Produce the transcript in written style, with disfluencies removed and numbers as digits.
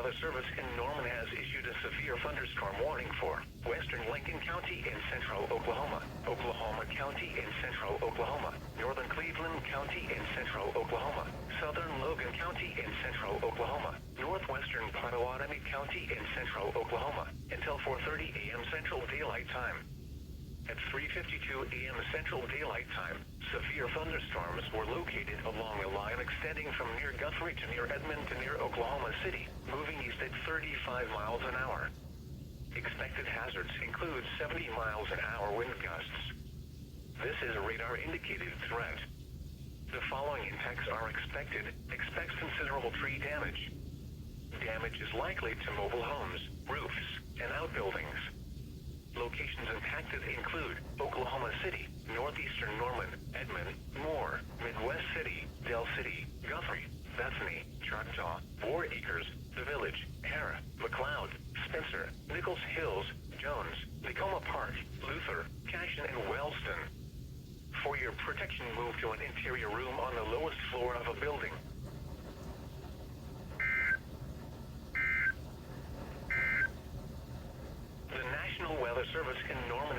Weather Service in Norman has issued a severe thunderstorm warning for western Lincoln County in central Oklahoma, Oklahoma County in central Oklahoma, northern Cleveland County in central Oklahoma, southern Logan County in central Oklahoma, northwestern Pottawatomie County in central Oklahoma, until 4:30 a.m. Central Daylight Time. At 3:52 a.m. Central Daylight Time, severe thunderstorms were located along a line extending from near Guthrie to near Edmond to near Oklahoma City, moving east at 35 miles an hour. Expected hazards include 70 miles an hour wind gusts. This is a radar-indicated threat. The following impacts are expected. Expect considerable tree damage. Damage is likely to mobile homes, roofs, and outbuildings. Locations impacted include Oklahoma City, northeastern Norman, Edmond, Moore, Midwest City, Del City, Guthrie, Bethany, Choctaw, War Acres, The Village, Hara, McLeod, Spencer, Nichols Hills, Jones, Tacoma Park, Luther, Cashin, and Wellston. For your protection, move to an interior room on the lowest floor of a building. The National Weather Service in Norman